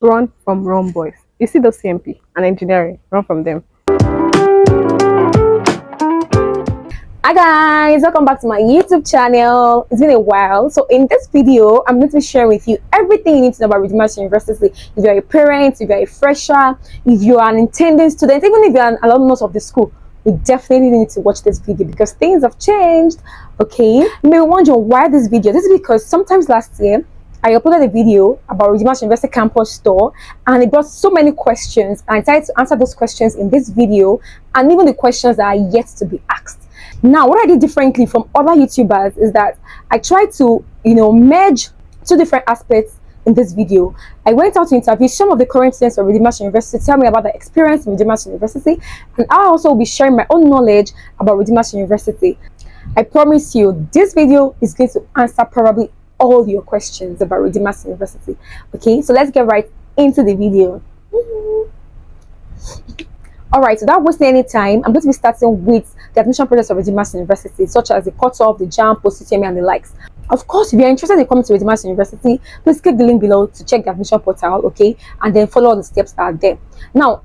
Run from wrong boys. You see those CMP and engineering, run from them. Hi guys, welcome back to my YouTube channel. It's been a while. So in this video, I'm going to be sharing with you everything you need to know about Redeemer'S University. If you're a parent, if you're a fresher, if you're an intending student, even if you're an alumnus of the school, you definitely need to watch this video because things have changed. Okay, you may wonder why this video. This is because sometimes last year I uploaded a video about Redeemer'S University campus store and it brought so many questions, and I decided to answer those questions in this video and even the questions that are yet to be asked. Now, what I did differently from other YouTubers is that I tried to, merge two different aspects in this video. I went out to interview some of the current students of Redeemer'S University to tell me about their experience in Redeemer'S University, and I also will be sharing my own knowledge about Redeemer'S University. I promise you, this video is going to answer probably all your questions about Redeemer'S University. Okay, so let's get right into the video. Alright, so without wasting any time, I'm going to be starting with the admission process of Redeemer'S University, such as the cutoff, the JAMB, post-UTME, and the likes. Of course, if you're interested in coming to Redeemer'S University, please click the link below to check the admission portal, okay, and then follow all the steps that are there. Now,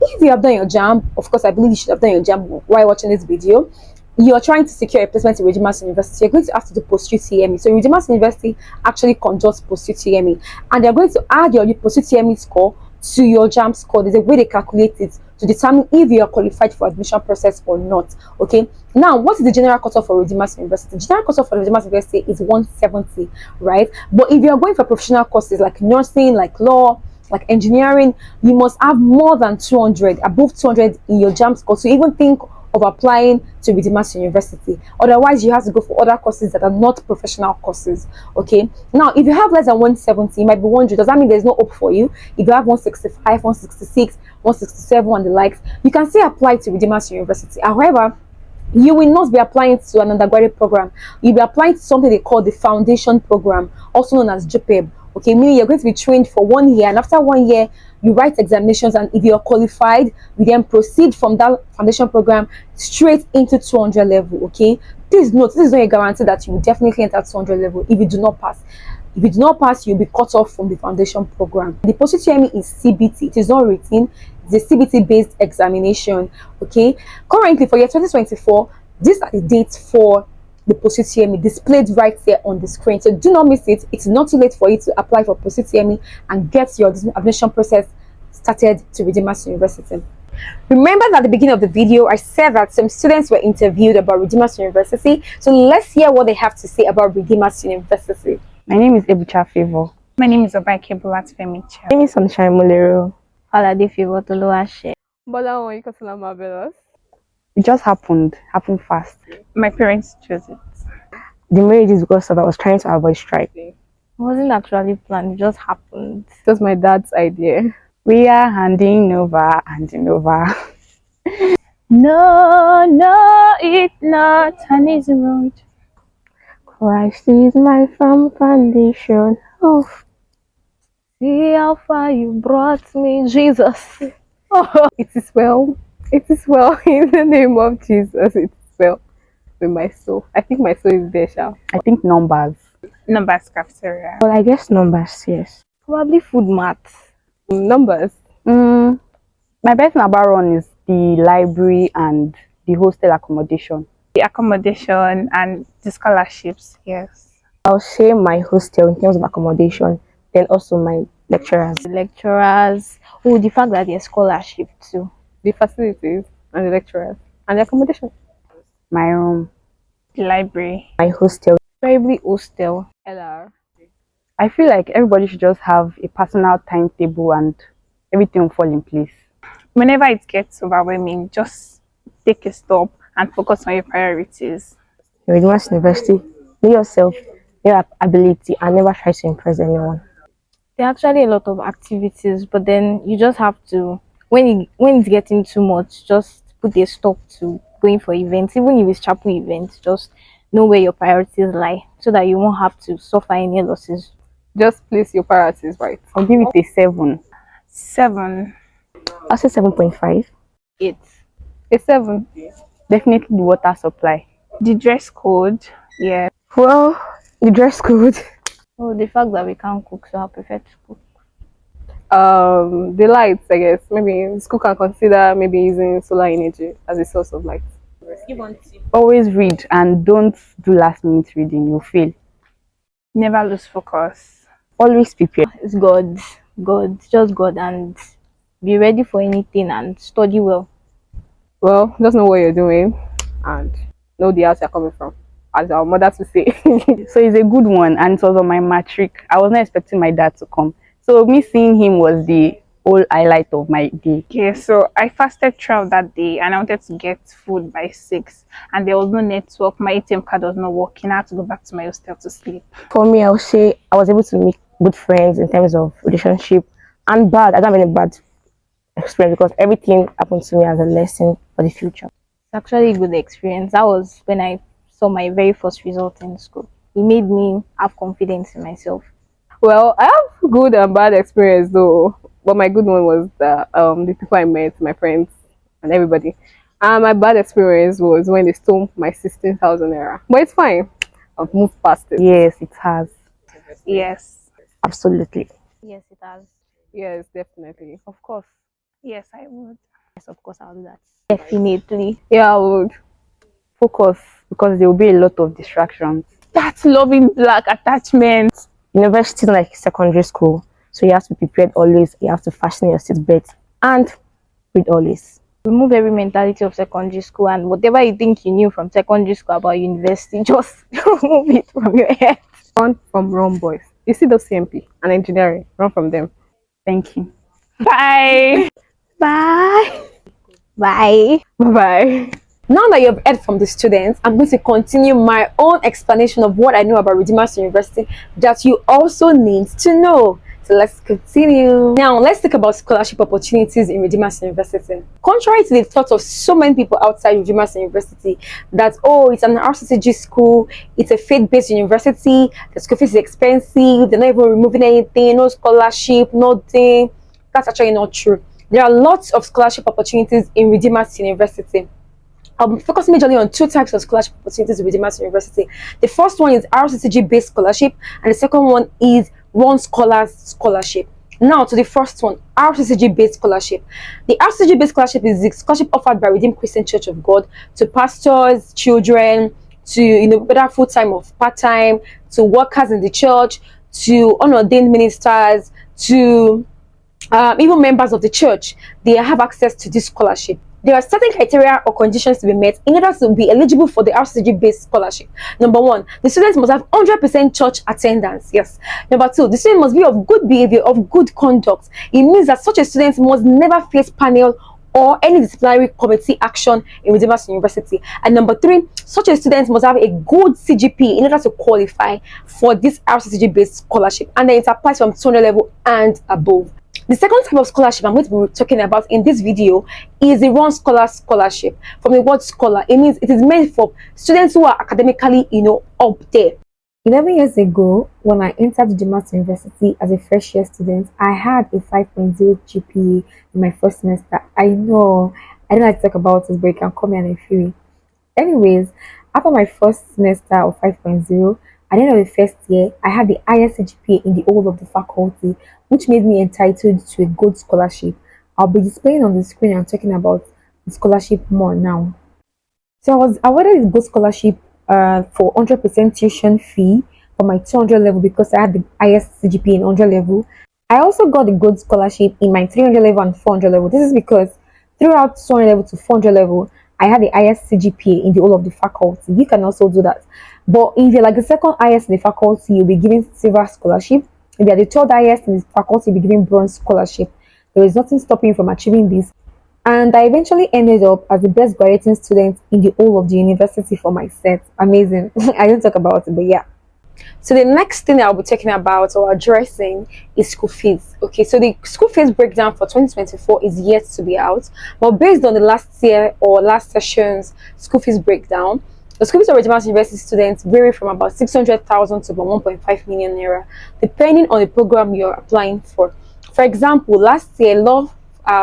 if you have done your JAMB, of course, I believe you should have done your JAMB while watching this video. You're trying to secure a placement in Redeemer'S University, you're going to have to do post-UTME. So Redeemer'S University actually conducts post-UTME, and they're going to add your post-UTME score to your JAMB score. There's a way they calculate it to determine if you are qualified for admission process or not. Okay, now what is the general cutoff for Redeemer'S University? The general cutoff for Redeemer'S University is 170, right? But if you are going for professional courses like nursing, like law, like engineering, you must have more than 200, above 200 in your JAMB score to even think of applying to Redeemer'S University. Otherwise, you have to go for other courses that are not professional courses. Okay, now if you have less than 170, you might be wondering, does that mean there's no hope for you? If you have 165, 166, 167 and the likes, you can still apply to Redeemer'S University. However, you will not be applying to an undergraduate program. You'll be applying to something they call the foundation program, also known as JPEB. Okay, meaning you're going to be trained for 1 year, and after 1 year you write examinations, and if you're qualified, you then proceed from that foundation program straight into 200 level. Okay, please note, this is not a guarantee that you will definitely enter 200 level if you do not pass. If you do not pass, you'll be cut off from the foundation program. The post-UTME is CBT. It is not written. It's a CBT based examination. Okay, currently for year 2024, these are the dates for the post-UTME displayed right there on the screen, so do not miss it. It's not too late for you to apply for post-UTME and get your admission process started to Redeemer'S University. Remember that at the beginning of the video I said that some students were interviewed about Redeemer'S University, so let's hear what they have to say about Redeemer'S University. My name is Ebucha Favor. My name is Obaike Bolatfemicha. My name is Sunshine Molero. Alade Favor Toluwase. Bola, you can marvelous. It just happened fast. My parents chose it. The marriage is because I was trying to avoid strike. It wasn't actually planned, it just happened. It was my dad's idea. We are handing over. No, it's not an easy road. Christ is my firm foundation. Oh, see how far you brought me, Jesus. Oh, it is well. It is well in the name of Jesus. It is well with my soul. I think my soul is there, Shao. I think numbers. Numbers cafeteria. Well, I guess numbers, yes. Probably food maths. Numbers. My best number one is the library and the hostel accommodation. The accommodation and the scholarships, yes. I'll say my hostel in terms of accommodation, then also my lecturers. The lecturers. Oh, the fact that there's scholarship too. The facilities and the lecturers and the accommodation. My room. The library. My hostel. Probably hostel. LR. I feel like everybody should just have a personal timetable and everything will fall in place. Whenever it gets overwhelming, just take a stop and focus on your priorities. Redeemer'S University, know yourself, know your ability, and never try to impress anyone. There are actually a lot of activities, but then you just have to, when it's getting too much, just put a stop to going for events. Even if it's chapel events, just know where your priorities lie so that you won't have to suffer any losses. Just place your priorities right. I'll give it a 7. 7. I'll say 7.5. 8. A 7. Definitely the water supply. The dress code, yeah. Well, the dress code. Oh, the fact that we can't cook, so I prefer to cook. The lights, I guess. Maybe school can consider maybe using solar energy as a source of light. You want to? Always read and don't do last minute reading. You'll fail. Never lose focus. Always prepare. It's God, just God, and be ready for anything and study well. Well, just know what you're doing and know the house you're coming from, as our mother to say. So it's a good one, and it was on my matric. I was not expecting my dad to come. So me seeing him was the whole highlight of my day. Okay, so I fasted throughout that day and I wanted to get food by 6 and there was no network. My ATM card was not working. I had to go back to my hostel to sleep. For me, I would say I was able to make good friends in terms of relationship and bad. I don't have any bad experience because everything happened to me as a lesson for the future. It's actually a good experience. That was when I saw my very first result in school. It made me have confidence in myself. Well, I have good and bad experience though. But my good one was the people I met, my friends and everybody. And my bad experience was when they stole my 16,000 naira. But it's fine. I've moved past it. Yes, it has. Yes. Absolutely. Yes, it has. Yes, definitely. Of course. Yes, I would. Yes, of course, I'll do that. Definitely. Yeah, I would focus because there will be a lot of distractions. That's loving black attachment. University is not like secondary school, so you have to be prepared always. You have to fasten your seatbelt and read always. Remove every mentality of secondary school and whatever you think you knew from secondary school about university, just remove it from your head. Run from wrong boys. You see those CMP and engineering, run from them. Thank you. Bye. Bye. Bye. Bye-bye. Now that you have heard from the students, I'm going to continue my own explanation of what I know about Redeemer's University that you also need to know. So let's continue. Now, let's talk about scholarship opportunities in Redeemer's University. Contrary to the thoughts of so many people outside Redeemer's University that, oh, it's an RCCG school, it's a faith-based university, the school fees is expensive, they're not even removing anything, no scholarship, nothing. That's actually not true. There are lots of scholarship opportunities in Redeemer's University. I'm focusing majorly on two types of scholarship opportunities with Redeemer's University. The first one is RCCG based scholarship, and the second one is Run Scholars Scholarship. Now to the first one, RCCG based scholarship. The RCCG based scholarship is the scholarship offered by Redeemed Christian Church of God to pastors, children, to whether full time or part time, to workers in the church, to unordained ministers, to even members of the church. They have access to this scholarship. There are certain criteria or conditions to be met in order to be eligible for the RCG-based scholarship. Number one, the students must have 100% church attendance. Yes. Number two, the student must be of good behavior, of good conduct. It means that such a student must never face panel or any disciplinary committee action in Redeemer's University. And number three, such a student must have a good CGP in order to qualify for this RCG-based scholarship. And then it applies from 200 level and above. The second type of scholarship I'm going to be talking about in this video is the Run Scholars Scholarship. From the word scholar, it means it is meant for students who are academically, up there. 11 years ago, when I entered Redeemer's University as a fresh year student, I had a 5.0 GPA in my first semester. I know, I don't like to talk about it, but you can call me an inferior. Anyways, after my first semester of 5.0, at the end of the first year, I had the highest GPA in the whole of the faculty, which made me entitled to a gold scholarship. I'll be displaying on the screen and talking about the scholarship more now. So I was awarded a gold scholarship for 100% tuition fee for my 200 level because I had the highest CGPA in 100 level. I also got the gold scholarship in my 300 level and 400 level. This is because throughout 200 level to 400 level, I had the highest CGPA in the whole of the faculty. You can also do that. But if you're like the second highest in the faculty, you'll be given silver scholarship. If you're the third highest in the faculty, you'll be given bronze scholarship. There is nothing stopping you from achieving this. And I eventually ended up as the best graduating student in the whole of the university for my set. Amazing. I didn't talk about it, but yeah. So the next thing I'll be talking about or addressing is school fees. Okay, so the school fees breakdown for 2024 is yet to be out. But based on the last year or last session's school fees breakdown, the school fees of Redeemer's University students vary from about 600,000 to about 1.5 million naira, depending on the program you're applying for. For example, last year, law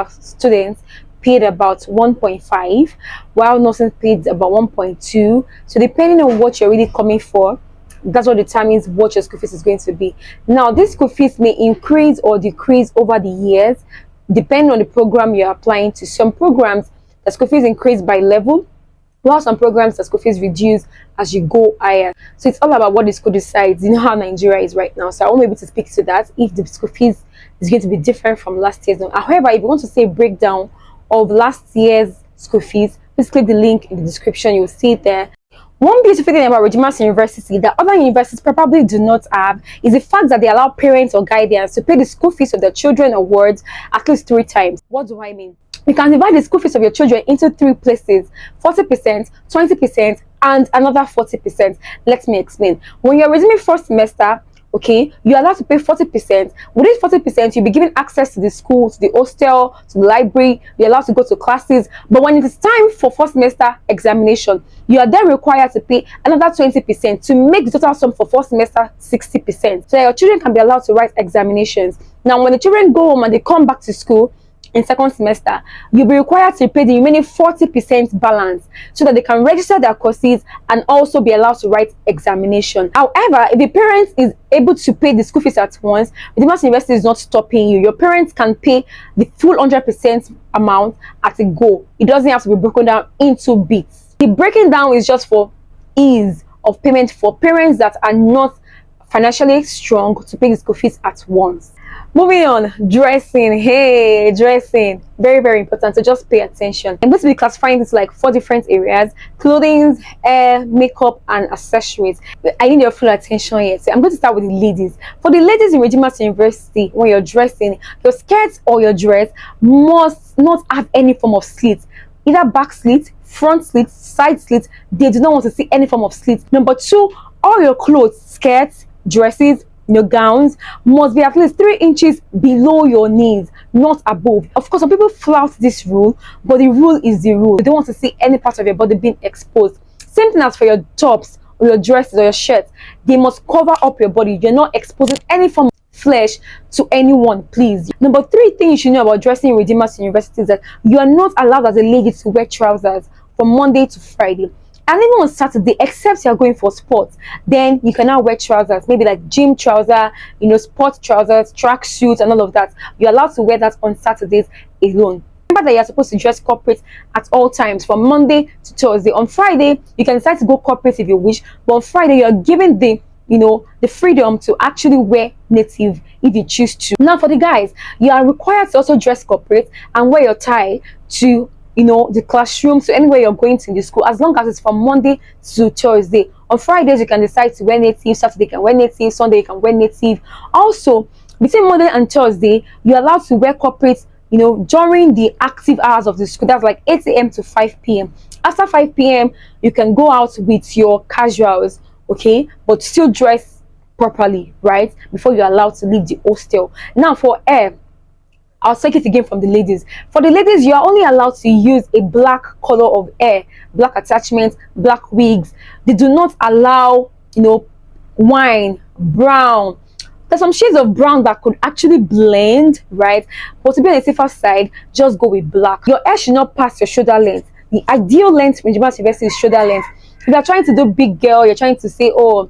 students paid about 1.5, while nursing paid about 1.2. So depending on what you're really coming for, That's what determines what your school fees is going to be. Now, this school fees may increase or decrease over the years, depending on the program you're applying to. Some programs, the school fees increase by level, while some programs, the school fees reduce as you go higher. So it's all about what the school decides. You know how Nigeria is right now. So I won't be able to speak to that if the school fees is going to be different from last year's. However, if you want to see a breakdown of last year's school fees, please click the link in the description. You'll see it there. One beautiful thing about Redeemer'S University that other universities probably do not have is the fact that they allow parents or guardians to pay the school fees of their children or wards at least 3 times. What do I mean? You can divide the school fees of your children into 3 places: 40%, 20%, and another 40%. Let me explain. When you're resuming first semester, okay, you're allowed to pay 40%. With this 40%, you'll be given access to the school, to the hostel, to the library. You're allowed to go to classes. But when it is time for first semester examination, you are then required to pay another 20% to make the total sum for first semester 60%. So that your children can be allowed to write examinations. Now, when the children go home and they come back to school in second semester, you'll be required to pay the remaining 40% balance so that they can register their courses and also be allowed to write examination. However, if the parent is able to pay the school fees at once, Redeemer'S University is not stopping you. Your parents can pay the full 100% amount at a go. It doesn't have to be broken down into bits. The breaking down is just for ease of payment for parents that are not financially strong to pay the school fees at once. Moving on, dressing. Hey, dressing, very, very important, so just pay attention. I'm going to be classifying this like 4 different areas: clothing, hair, makeup, and accessories. I need your full attention here. So I'm going to start with the ladies. For the ladies in Redeemer'S University, when you're dressing, your skirt or your dress must not have any form of slit, either back slit, front slit, side slit. They do not want to see any form of slit. Number 2, all your clothes, skirts, dresses, your gowns must be at least 3 inches below your knees, not above. Of course, some people flout this rule, but the rule is the rule. They don't want to see any part of your body being exposed. Same thing as for your tops or your dresses or your shirts. They must cover up your body. You're not exposing any form of flesh to anyone, please. Number 3 thing you should know about dressing in Redeemer'S University is that you are not allowed as a lady to wear trousers from Monday to Friday. And even on Saturday, except you're going for sports, then you can now wear trousers, maybe like gym trouser, sport trousers, track suits, and all of that. You're allowed to wear that on Saturdays alone. Remember that you're supposed to dress corporate at all times, from Monday to Thursday. On Friday, you can decide to go corporate if you wish, but on Friday, you're given the freedom to actually wear native if you choose to. Now, for the guys, you are required to also dress corporate and wear your tie to the classroom, so anywhere you're going to in the school, as long as it's from Monday to Thursday. On Fridays, you can decide to wear native. Saturday, you can wear native. Sunday, you can wear native. Also, between Monday and Thursday, you're allowed to wear corporate, during the active hours of the school. That's like 8 a.m. to 5 p.m. After 5 p.m., you can go out with your casuals, okay, but still dress properly, right, before you're allowed to leave the hostel. Now, for hair, I'll take it again from the ladies. For the ladies, you are only allowed to use a black color of hair, black attachments, black wigs. They do not allow, wine, brown. There's some shades of brown that could actually blend, right? But to be on the safer side, just go with black. Your hair should not pass your shoulder length. The ideal length for Redeemer'S University is shoulder length. If you're trying to do big girl, you're trying to say, oh,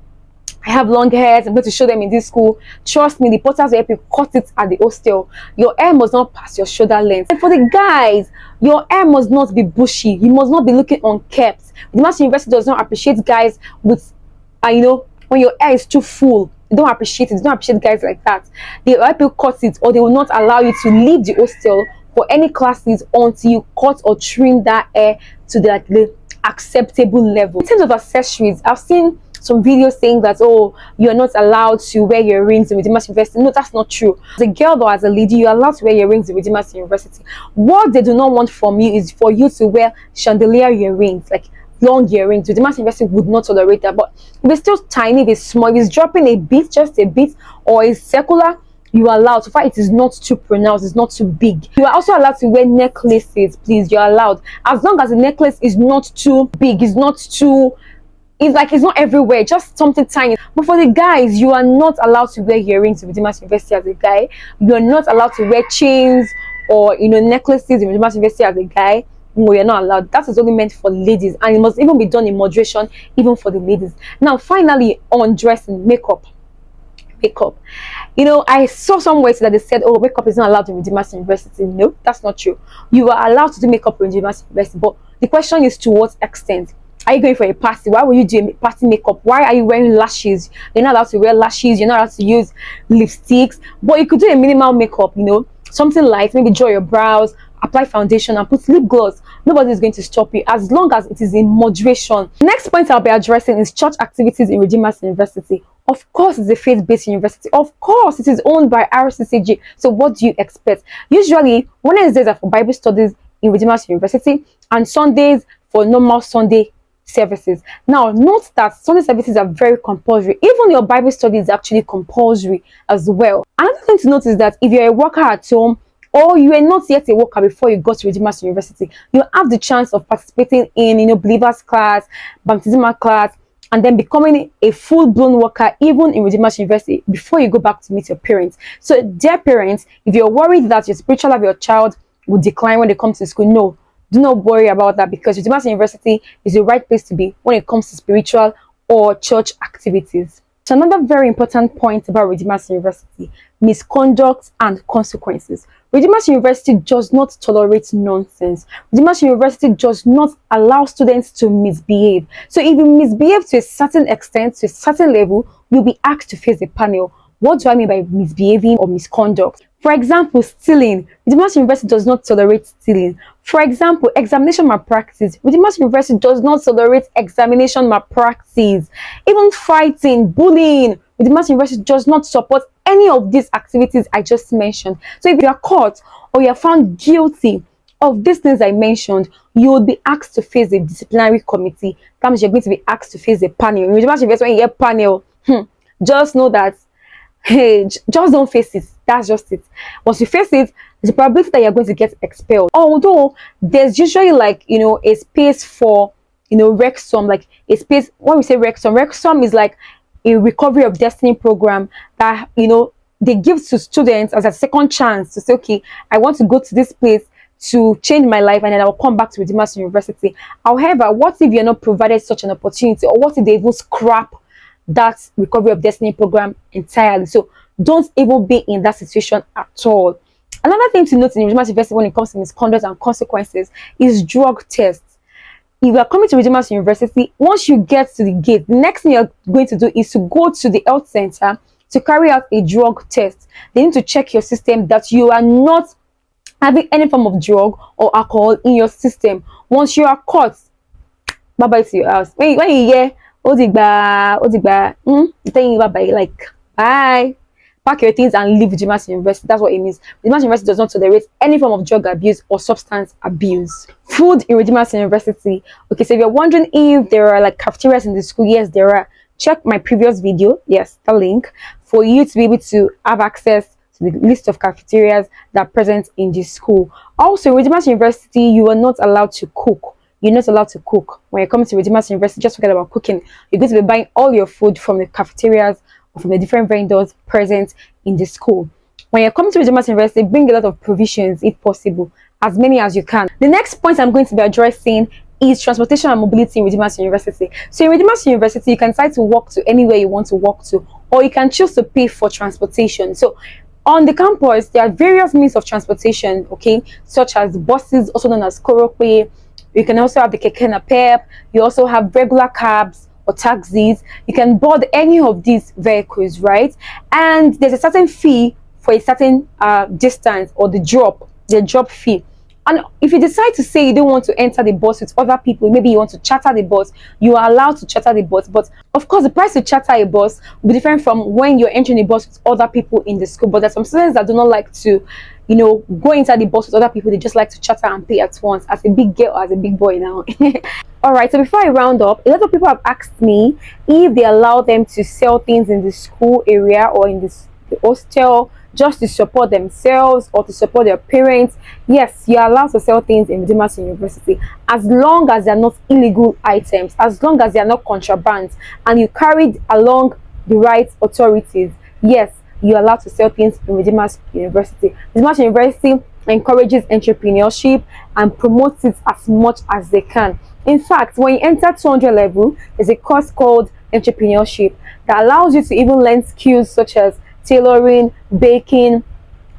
I have long hairs, I'm going to show them in this school. Trust me, the porters will help you cut it at the hostel. Your hair must not pass your shoulder length. And for the guys, your hair must not be bushy. You must not be looking unkempt. Redeemer'S University does not appreciate guys with, when your hair is too full. They don't appreciate it. They don't appreciate guys like that. They will help you cut it, or they will not allow you to leave the hostel for any classes until you cut or trim that hair to the acceptable level. In terms of accessories, I've seen some videos saying that, oh, you're not allowed to wear your rings in Redeemer'S University. No, that's not true. As a girl or as a lady, you're allowed to wear your rings in Redeemer'S University. What they do not want from you is for you to wear chandelier earrings, like long earrings. Redeemer'S University would not tolerate that. But if it's still tiny, if it's small, if it's dropping a bit, just a bit, or it's circular, you are allowed. So far, it is not too pronounced, it's not too big. You are also allowed to wear necklaces, please. You're allowed, as long as the necklace is not too big, it's not everywhere, just something tiny. But for the guys, you are not allowed to wear earrings in Redeemer'S University as a guy. You are not allowed to wear chains or necklaces in Redeemer'S University as a guy. No, you're not allowed. That is only meant for ladies, and it must even be done in moderation, even for the ladies. Now, finally, on dressing, makeup. I saw somewhere that they said, oh, makeup is not allowed in Redeemer's University. No, that's not true. You are allowed to do makeup in Redeemer's University, but the question is to what extent. Are you going for a party? Why will you do a party makeup? Why are you wearing lashes? You're not allowed to wear lashes. You're not allowed to use lipsticks. But you could do a minimal makeup, something light. Maybe draw your brows, apply foundation, and put lip gloss. Nobody is going to stop you as long as it is in moderation. Next point I'll be addressing is church activities in Redeemer's University. Of course, it's a faith-based university. Of course, it is owned by RCCG. So what do you expect? Usually, Wednesdays are for Bible studies in Redeemer's University, and Sundays for normal Sunday services. Now, note that Sunday services are very compulsory. Even your Bible study is actually compulsory as well. Another thing to note is that if you're a worker at home, or you are not yet a worker before you got to Redeemer's University, you have the chance of participating in, believers class, baptismal class, and then becoming a full-blown worker even in Redeemer's University before you go back to meet your parents. So, dear parents, if you're worried that your spiritual life of your child will decline when they come to school, no, do not worry about that, because Redeemer's University is the right place to be when it comes to spiritual or church activities. So another very important point about Redeemer's University: misconduct and consequences. Redeemer's University does not tolerate nonsense. Redeemer's University does not allow students to misbehave. So if you misbehave to a certain extent, to a certain level, you'll be asked to face a panel. What do I mean by misbehaving or misconduct? For example, stealing. Redeemer's University does not tolerate stealing. For example, examination malpractice. Redeemer's University does not tolerate examination malpractice. Even fighting, bullying. Redeemer's University does not support any of these activities I just mentioned. So if you are caught or you are found guilty of these things I mentioned, you will be asked to face a disciplinary committee. That means you're going to be asked to face a panel. In Redeemer's University, when you hear panel, just know that, hey, just don't face it. That's just it. Once you face it, the probability that you're going to get expelled. Although there's usually a space for Rexum, like a space. When we say Rexum is like a recovery of destiny program that they give to students as a second chance to say, okay, I want to go to this place to change my life, and then I'll come back to Redeemer's University. However, what if you're not provided such an opportunity, or what if they even scrap that recovery of destiny program entirely? So don't even be in that situation at all. Another thing to note in Redeemer's University when it comes to misconduct and consequences is drug tests. If you are coming to Redeemer's University, once you get to the gate, the next thing you're going to do is to go to the health center to carry out a drug test. They need to check your system that you are not having any form of drug or alcohol in your system. Once you are caught, bye bye to your house. When you hear Odigba, telling you bye bye, like bye. Pack your things and leave Redeemer's University. That's what it means. Redeemer's University does not tolerate any form of drug abuse or substance abuse. Food in Redeemer's University. Okay, so if you're wondering if there are like cafeterias in the school, yes, there are. Check my previous video, yes, the link, for you to be able to have access to the list of cafeterias that are present in the school. Also, in Redeemer's University, you are not allowed to cook. You're not allowed to cook. When you're coming to Redeemer's University, just forget about cooking. You're going to be buying all your food from the cafeterias or from the different vendors present in the school. When you're coming to Redeemer's University, bring a lot of provisions if possible, as many as you can. The next point I'm going to be addressing is transportation and mobility in Redeemer's University. So in Redeemer's University, you can decide to walk to anywhere you want to walk to, or you can choose to pay for transportation. So on the campus, there are various means of transportation, okay, such as buses, also known as korope. You can also have the keke napep. You also have regular cabs or taxis. You can board any of these vehicles, right? And there's a certain fee for a certain distance, or the drop fee. And if you decide to say you don't want to enter the bus with other people, maybe you want to charter the bus, you are allowed to charter the bus. But of course, the price to charter a bus will be different from when you're entering the bus with other people in the school. But there's some students that do not like to go inside the bus with other people. They just like to charter and pay at once, as a big girl or as a big boy now. All right, so before I round up, a lot of people have asked me if they allow them to sell things in the school area or in the hostel just to support themselves or to support their parents. Yes, you are allowed to sell things in Redeemer's University, as long as they are not illegal items, as long as they are not contraband, and you carried along the right authorities. Yes, you are allowed to sell things in Redeemer's University. Redeemer's University encourages entrepreneurship and promotes it as much as they can. In fact, when you enter 200 level, there's a course called entrepreneurship that allows you to even learn skills such as tailoring, baking,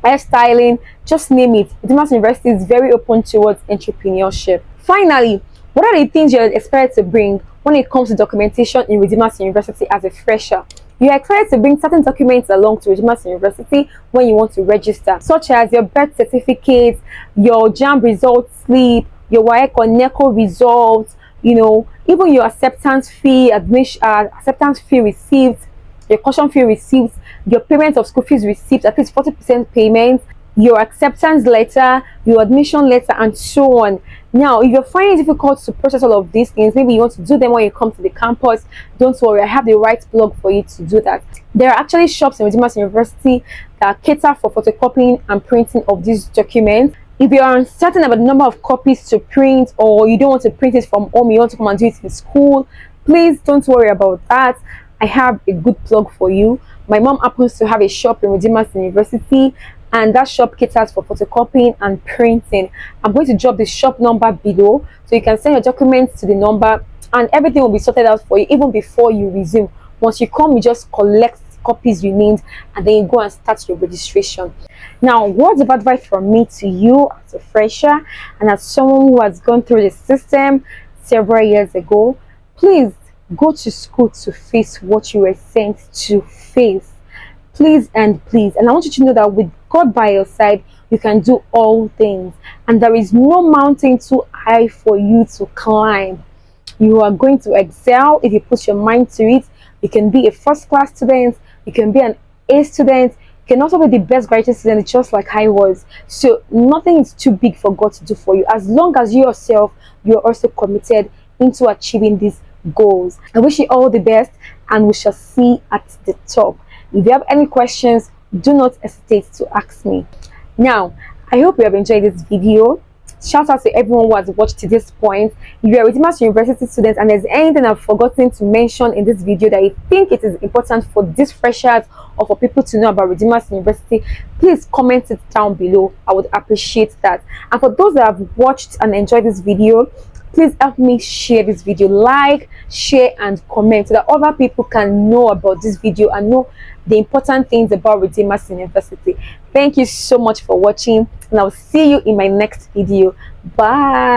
hairstyling, just name it. Redeemer's University is very open towards entrepreneurship. Finally, what are the things you're expected to bring when it comes to documentation in Redeemer's University as a fresher? You are expected to bring certain documents along to Redeemer's University when you want to register, such as your birth certificate, your JAMB results slip, your WAEC or NECO results, even your acceptance fee, acceptance fee receipts, your caution fee receipts, your payment of school fees receipts, at least 40% payment, your acceptance letter, your admission letter, and so on. Now, if you're finding it difficult to process all of these things, maybe you want to do them when you come to the campus, don't worry, I have the right blog for you to do that. There are actually shops in Redeemer's University that cater for photocopying and printing of these documents. If you are uncertain about the number of copies to print, or you don't want to print it from home, you want to come and do it in school, please don't worry about that. I have a good plug for you. My mom happens to have a shop in Redeemer's University, and that shop caters for photocopying and printing. I'm going to drop the shop number below, so you can send your documents to the number and everything will be sorted out for you even before you resume. Once you come, you just collect copies you need and then you go and start your registration. Now, words of advice from me to you as a fresher and as someone who has gone through the system several years ago: please go to school to face what you were sent to face. Please and please. And I want you to know that with God by your side, you can do all things, and there is no mountain too high for you to climb. You are going to excel if you put your mind to it. You can be a first-class student, you can be an A student, you can also be the best graduate student, just like I was. So nothing is too big for God to do for you, as long as you yourself, you're also committed into achieving these goals. I wish you all the best, and we shall see at the top. If you have any questions, do not hesitate to ask me. Now, I hope you have enjoyed this video. Shout out to everyone who has watched to this point. If you're a Redeemer's University student and there's anything I've forgotten to mention in this video that you think it is important for these freshers or for people to know about Redeemer's University, please comment it down below. I would appreciate that. And for those that have watched and enjoyed this video, please help me share this video, like, share, and comment so that other people can know about this video and know the important things about Redeemer's University. Thank you so much for watching, and I'll see you in my next video. Bye.